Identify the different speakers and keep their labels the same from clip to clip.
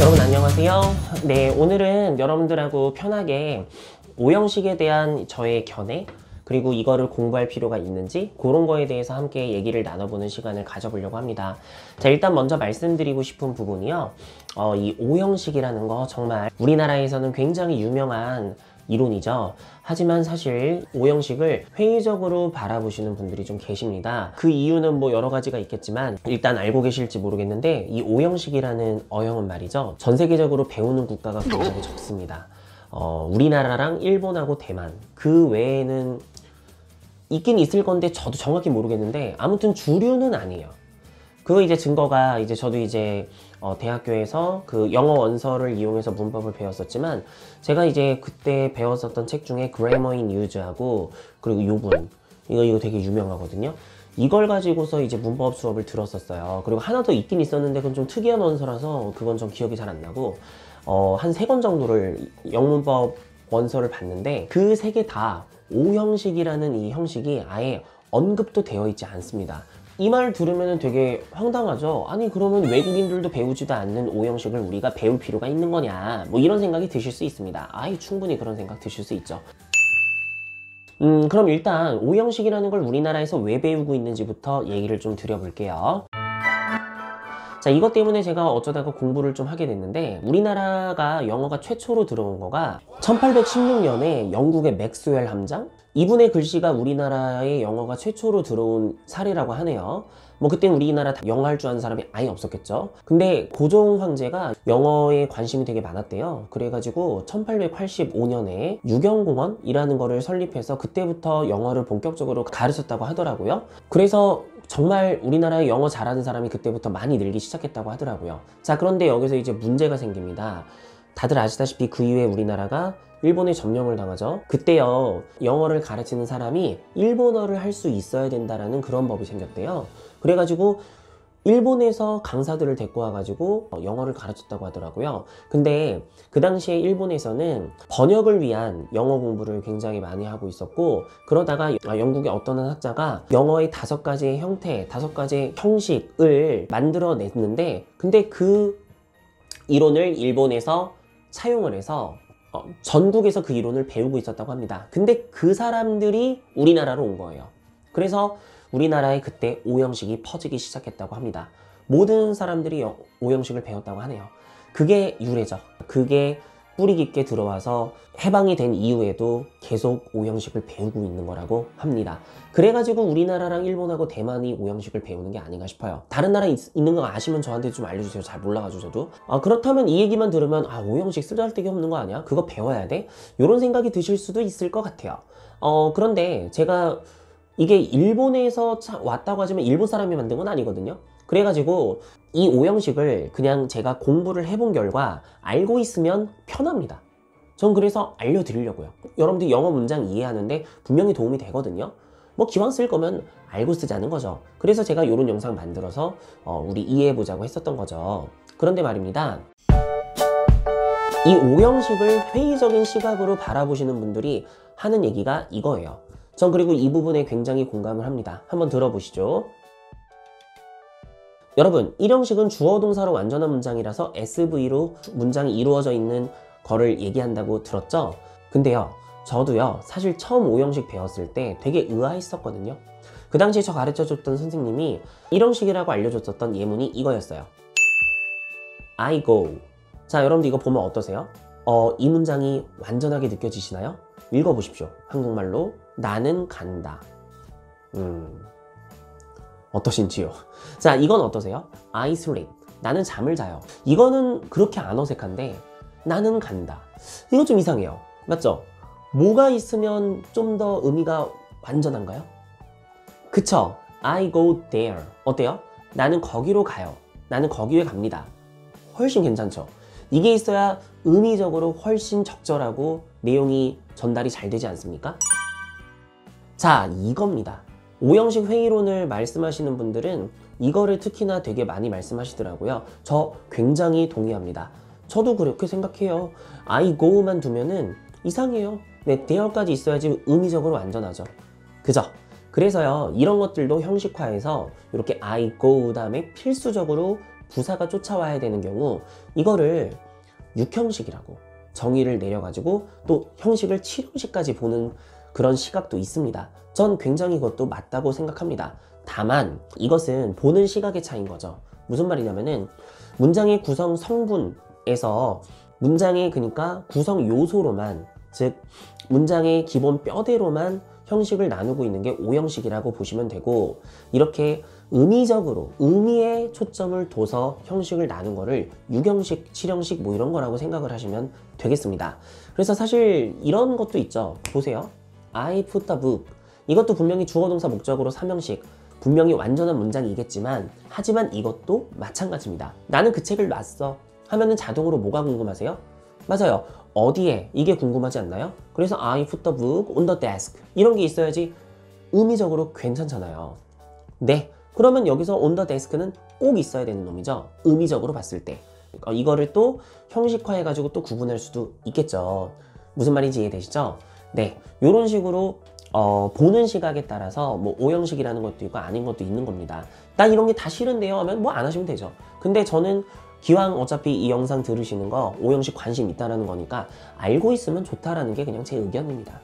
Speaker 1: 여러분 안녕하세요. 네, 오늘은 여러분들하고 편하게 오형식에 대한 저의 견해, 그리고 이거를 공부할 필요가 있는지 그런 거에 대해서 함께 얘기를 나눠보는 시간을 가져보려고 합니다. 자, 일단 먼저 말씀드리고 싶은 부분이요. 이 오형식이라는 거 정말 우리나라에서는 굉장히 유명한 이론이죠. 하지만 사실 오형식을 회의적으로 바라보시는 분들이 좀 계십니다. 그 이유는 뭐 여러 가지가 있겠지만 일단 알고 계실지 모르겠는데 이 오형식이라는 어형은 말이죠. 전 세계적으로 배우는 국가가 굉장히 적습니다. 우리나라랑 일본하고 대만 그 외에는 있긴 있을 건데 저도 정확히 모르겠는데 아무튼 주류는 아니에요. 그거 이제 증거가 이제 저도 이제 대학교에서 그 영어 원서를 이용해서 문법을 배웠었지만 제가 이제 그때 배웠었던 책 중에 Grammar in Use하고 그리고 요분 이거 되게 유명하거든요. 이걸 가지고서 이제 문법 수업을 들었었어요. 그리고 하나 더 있긴 있었는데 그건 좀 특이한 원서라서 그건 좀 기억이 잘 안 나고 한 3권 정도를 영문법 원서를 봤는데 그 3개 다 오형식이라는 이 형식이 아예 언급도 되어 있지 않습니다. 이 말 들으면 되게 황당하죠. 아니 그러면 외국인들도 배우지도 않는 오형식을 우리가 배울 필요가 있는 거냐, 뭐 이런 생각이 드실 수 있습니다. 충분히 그런 생각 드실 수 있죠. 그럼 일단 오형식이라는 걸 우리나라에서 왜 배우고 있는지부터 얘기를 좀 드려볼게요. 자, 이것 때문에 제가 어쩌다가 공부를 좀 하게 됐는데 우리나라가 영어가 최초로 들어온 거가 1816년에 영국의 맥스웰 함장? 이분의 글씨가 우리나라의 영어가 최초로 들어온 사례라고 하네요. 뭐 그땐 우리나라 영어 할 줄 아는 사람이 아예 없었겠죠. 근데 고종 황제가 영어에 관심이 되게 많았대요. 그래가지고 1885년에 유경공원이라는 거를 설립해서 그때부터 영어를 본격적으로 가르쳤다고 하더라고요. 그래서 정말 우리나라에 영어 잘하는 사람이 그때부터 많이 늘기 시작했다고 하더라고요. 자, 그런데 여기서 이제 문제가 생깁니다. 다들 아시다시피 그 이후에 우리나라가 일본에 점령을 당하죠. 그때요, 영어를 가르치는 사람이 일본어를 할 수 있어야 된다라는 그런 법이 생겼대요. 그래가지고 일본에서 강사들을 데리고 와가지고 영어를 가르쳤다고 하더라고요. 근데 그 당시에 일본에서는 번역을 위한 영어 공부를 굉장히 많이 하고 있었고, 그러다가 영국의 어떤 학자가 영어의 5가지의 형태, 5가지의 형식을 만들어냈는데, 근데 그 이론을 일본에서 차용을 해서 전국에서 그 이론을 배우고 있었다고 합니다. 근데 그 사람들이 우리나라로 온 거예요. 그래서 우리나라에 그때 오형식이 퍼지기 시작했다고 합니다. 모든 사람들이 오형식을 배웠다고 하네요. 그게 유래죠. 그게 뿌리 깊게 들어와서 해방이 된 이후에도 계속 오형식을 배우고 있는 거라고 합니다. 그래가지고 우리나라랑 일본하고 대만이 오형식을 배우는 게 아닌가 싶어요. 다른 나라 있는 거 아시면 저한테 좀 알려주세요. 잘 몰라가지고 저도. 그렇다면 이 얘기만 들으면 오형식 쓰잘데기 없는 거 아니야? 그거 배워야 돼? 이런 생각이 드실 수도 있을 것 같아요. 그런데 제가 이게 일본에서 왔다고 하지만 일본 사람이 만든 건 아니거든요. 그래가지고 이 오형식을 그냥 제가 공부를 해본 결과 알고 있으면 편합니다. 전 그래서 알려드리려고요. 여러분들 영어 문장 이해하는데 분명히 도움이 되거든요. 뭐 기왕 쓸 거면 알고 쓰자는 거죠. 그래서 제가 이런 영상 만들어서 우리 이해해보자고 했었던 거죠. 그런데 말입니다, 이 오형식을 회의적인 시각으로 바라보시는 분들이 하는 얘기가 이거예요. 전 그리고 이 부분에 굉장히 공감을 합니다. 한번 들어보시죠. 여러분, 1형식은 주어 동사로 완전한 문장이라서 SV로 문장이 이루어져 있는 거를 얘기한다고 들었죠? 근데요, 저도요, 사실 처음 5형식 배웠을 때 되게 의아했었거든요. 그 당시에 저 가르쳐줬던 선생님이 1형식이라고 알려줬었던 예문이 이거였어요. I go. 자, 여러분들 이거 보면 어떠세요? 이 문장이 완전하게 느껴지시나요? 읽어보십시오. 한국말로 나는 간다. 어떠신지요? 자, 이건 어떠세요? I sleep. 나는 잠을 자요. 이거는 그렇게 안 어색한데 나는 간다. 이거 좀 이상해요. 맞죠? 뭐가 있으면 좀 더 의미가 완전한가요? 그쵸? I go there. 어때요? 나는 거기로 가요. 나는 거기에 갑니다. 훨씬 괜찮죠? 이게 있어야 의미적으로 훨씬 적절하고 내용이 전달이 잘 되지 않습니까? 자, 이겁니다. 오형식 회의론을 말씀하시는 분들은 이거를 특히나 되게 많이 말씀하시더라고요. 저 굉장히 동의합니다. 저도 그렇게 생각해요. I go만 두면은 이상해요. 네, there까지 있어야지 의미적으로 완전하죠. 그죠? 그래서요, 이런 것들도 형식화해서 이렇게 I go 다음에 필수적으로 부사가 쫓아와야 되는 경우 이거를 육형식이라고 정의를 내려가지고 또 형식을 7형식까지 보는 그런 시각도 있습니다. 전 굉장히 그것도 맞다고 생각합니다. 다만 이것은 보는 시각의 차이인 거죠. 무슨 말이냐면은 문장의 구성 성분에서 문장의 그러니까 구성 요소로만, 즉 문장의 기본 뼈대로만 형식을 나누고 있는 게 5형식이라고 보시면 되고, 이렇게 의미적으로 의미에 초점을 둬서 형식을 나눈 거를 6형식, 7형식 뭐 이런 거라고 생각을 하시면 되겠습니다. 그래서 사실 이런 것도 있죠. 보세요. I put the book. 이것도 분명히 주어 동사 목적으로 3형식, 분명히 완전한 문장이겠지만 하지만 이것도 마찬가지입니다. 나는 그 책을 놨어 하면은 자동으로 뭐가 궁금하세요? 맞아요. 어디에? 이게 궁금하지 않나요? 그래서 I put the book on the desk 이런 게 있어야지 의미적으로 괜찮잖아요. 네, 그러면 여기서 on the desk는 꼭 있어야 되는 놈이죠. 의미적으로 봤을 때 이거를 또 형식화해 가지고 또 구분할 수도 있겠죠. 무슨 말인지 이해되시죠? 네, 이런 식으로 보는 시각에 따라서 뭐 5형식이라는 것도 있고 아닌 것도 있는 겁니다. 난 이런 게 다 싫은데요 하면 뭐 안 하시면 되죠. 근데 저는 기왕 어차피 이 영상 들으시는 거 5형식 관심 있다라는 거니까 알고 있으면 좋다라는 게 그냥 제 의견입니다.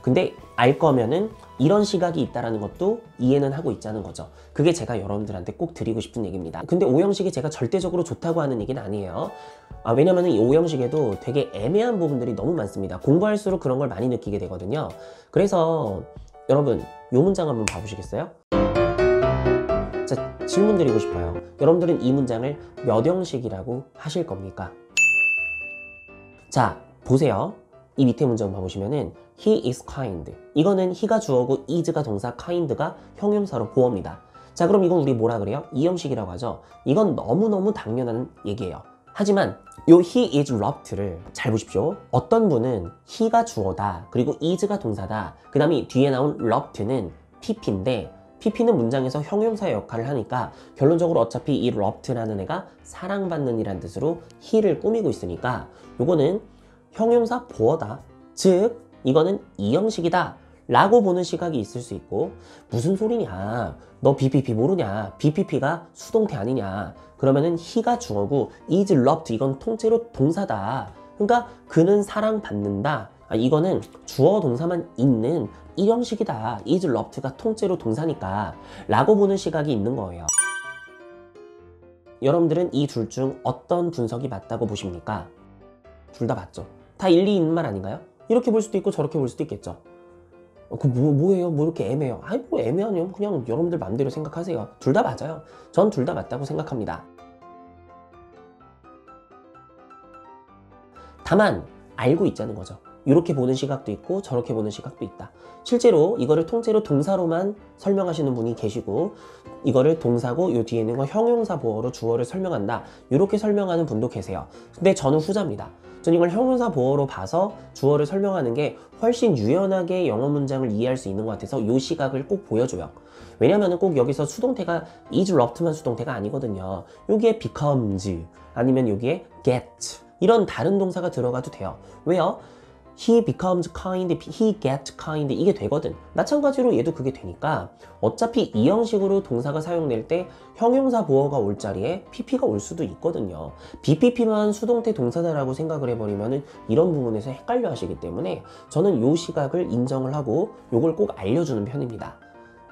Speaker 1: 근데 알 거면은 이런 시각이 있다라는 것도 이해는 하고 있자는 거죠. 그게 제가 여러분들한테 꼭 드리고 싶은 얘기입니다. 근데 5형식이 제가 절대적으로 좋다고 하는 얘기는 아니에요. 왜냐면 이 5형식에도 되게 애매한 부분들이 너무 많습니다. 공부할수록 그런 걸 많이 느끼게 되거든요. 그래서 여러분 이 문장 한번 봐보시겠어요? 자, 질문 드리고 싶어요. 여러분들은 이 문장을 몇 형식이라고 하실 겁니까? 자, 보세요. 이 밑에 문장 봐보시면은 He is kind. 이거는 he가 주어고 is가 동사, kind가 형용사로 보어입니다. 자, 그럼 이건 우리 뭐라 그래요? 2형식이라고 하죠. 이건 너무너무 당연한 얘기예요. 하지만 요 he is loved를 잘 보십시오. 어떤 분은 he가 주어다, 그리고 is가 동사다, 그 다음에 뒤에 나온 loved는 pp인데 pp는 문장에서 형용사의 역할을 하니까 결론적으로 어차피 이 loved라는 애가 사랑받는 이란 뜻으로 he를 꾸미고 있으니까 요거는 형용사 보어다. 즉 이거는 2형식이다 라고 보는 시각이 있을 수 있고, 무슨 소리냐, 너 BPP 모르냐, BPP가 수동태 아니냐, 그러면은 he가 주어고 is loved 이건 통째로 동사다. 그러니까 그는 사랑받는다. 이거는 주어 동사만 있는 1형식이다. is loved가 통째로 동사니까 라고 보는 시각이 있는 거예요. 여러분들은 이 둘 중 어떤 분석이 맞다고 보십니까? 둘 다 맞죠. 다 일리 있는 말 아닌가요? 이렇게 볼 수도 있고 저렇게 볼 수도 있겠죠. 뭐예요? 뭐 이렇게 애매해요? 아니 뭐 애매하냐면 그냥 여러분들 마음대로 생각하세요. 둘 다 맞아요. 전 둘 다 맞다고 생각합니다. 다만 알고 있자는 거죠. 이렇게 보는 시각도 있고 저렇게 보는 시각도 있다. 실제로 이거를 통째로 동사로만 설명하시는 분이 계시고, 이거를 동사고 요 뒤에 있는 거 형용사 보어로 주어를 설명한다, 이렇게 설명하는 분도 계세요. 근데 저는 후자입니다. 저는 이걸 형용사 보어로 봐서 주어를 설명하는 게 훨씬 유연하게 영어 문장을 이해할 수 있는 것 같아서 이 시각을 꼭 보여줘요. 왜냐면은 꼭 여기서 수동태가 is loved만 수동태가 아니거든요. 여기에 becomes 아니면 여기에 get 이런 다른 동사가 들어가도 돼요. 왜요? He becomes kind, he gets kind 이게 되거든. 마찬가지로 얘도 그게 되니까 어차피 이 형식으로 동사가 사용될 때 형용사 보어가 올 자리에 pp가 올 수도 있거든요. BPP만 수동태 동사다라고 생각을 해버리면 이런 부분에서 헷갈려 하시기 때문에 저는 요 시각을 인정을 하고 요걸 꼭 알려주는 편입니다.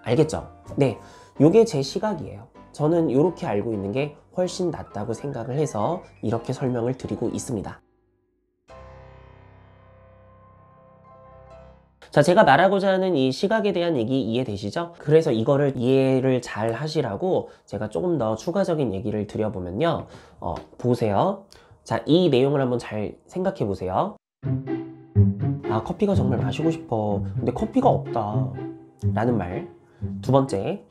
Speaker 1: 알겠죠? 네, 요게 제 시각이에요. 저는 이렇게 알고 있는 게 훨씬 낫다고 생각을 해서 이렇게 설명을 드리고 있습니다. 자, 제가 말하고자 하는 이 시각에 대한 얘기 이해되시죠? 그래서 이거를 이해를 잘 하시라고 제가 조금 더 추가적인 얘기를 드려보면요. 보세요. 자, 이 내용을 한번 잘 생각해 보세요. 아, 커피가 정말 마시고 싶어. 근데 커피가 없다. 라는 말. 두 번째.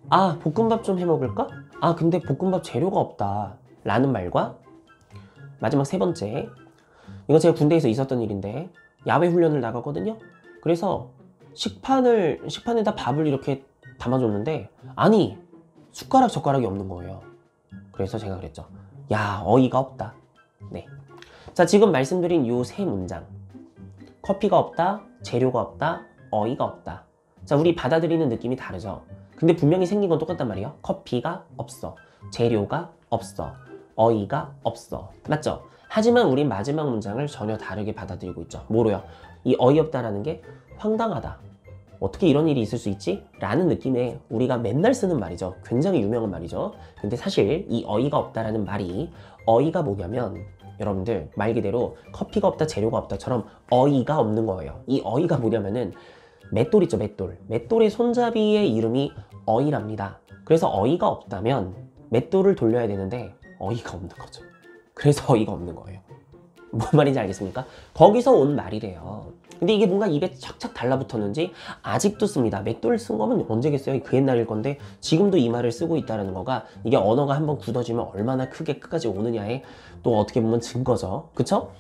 Speaker 1: 아, 볶음밥 좀 해 먹을까? 아, 근데 볶음밥 재료가 없다. 라는 말과 마지막 세 번째. 이거 제가 군대에서 있었던 일인데 야외 훈련을 나갔거든요. 그래서 식판에다 밥을 이렇게 담아줬는데 아니 숟가락 젓가락이 없는 거예요. 그래서 제가 그랬죠. 야, 어이가 없다. 네. 자, 지금 말씀드린 요 세 문장. 커피가 없다, 재료가 없다, 어이가 없다. 자, 우리 받아들이는 느낌이 다르죠. 근데 분명히 생긴 건 똑같단 말이에요. 커피가 없어. 재료가 없어. 어이가 없어. 맞죠? 하지만 우린 마지막 문장을 전혀 다르게 받아들이고 있죠. 뭐로요? 이 어이없다라는 게 황당하다. 어떻게 이런 일이 있을 수 있지? 라는 느낌의 우리가 맨날 쓰는 말이죠. 굉장히 유명한 말이죠. 근데 사실 이 어이가 없다라는 말이 어이가 뭐냐면 여러분들 말 그대로 커피가 없다 재료가 없다처럼 어이가 없는 거예요. 이 어이가 뭐냐면은 맷돌 있죠, 맷돌. 맷돌의 손잡이의 이름이 어이랍니다. 그래서 어이가 없다면 맷돌을 돌려야 되는데 어이가 없는 거죠. 그래서 어이가 없는 거예요. 뭔 말인지 알겠습니까? 거기서 온 말이래요. 근데 이게 뭔가 입에 착착 달라붙었는지 아직도 씁니다. 맷돌 쓴 거면 언제겠어요? 그 옛날일 건데 지금도 이 말을 쓰고 있다는 거가 이게 언어가 한번 굳어지면 얼마나 크게 끝까지 오느냐에 또 어떻게 보면 증거죠. 그쵸?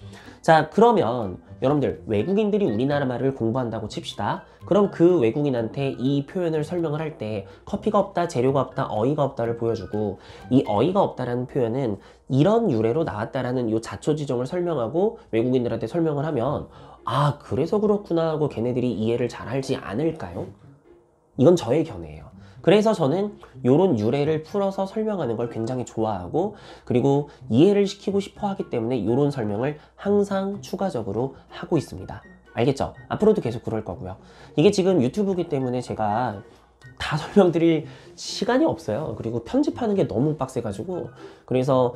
Speaker 1: 자, 그러면 여러분들 외국인들이 우리나라 말을 공부한다고 칩시다. 그럼 그 외국인한테 이 표현을 설명을 할 때 커피가 없다, 재료가 없다, 어이가 없다를 보여주고 이 어이가 없다라는 표현은 이런 유래로 나왔다라는 요 자초지종을 설명하고 외국인들한테 설명을 하면 아, 그래서 그렇구나 하고 걔네들이 이해를 잘 하지 않을까요? 이건 저의 견해예요. 그래서 저는 이런 유래를 풀어서 설명하는 걸 굉장히 좋아하고 그리고 이해를 시키고 싶어 하기 때문에 이런 설명을 항상 추가적으로 하고 있습니다. 알겠죠? 앞으로도 계속 그럴 거고요. 이게 지금 유튜브이기 때문에 제가 다 설명드릴 시간이 없어요. 그리고 편집하는 게 너무 빡세가지고 그래서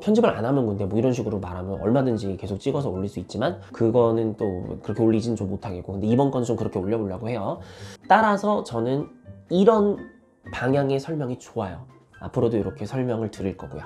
Speaker 1: 편집을 안 하면 근데 뭐 이런 식으로 말하면 얼마든지 계속 찍어서 올릴 수 있지만 그거는 또 그렇게 올리진 좀 못하겠고 근데 이번 거는 좀 그렇게 올려보려고 해요. 따라서 저는 이런 방향의 설명이 좋아요. 앞으로도 이렇게 설명을 드릴 거고요.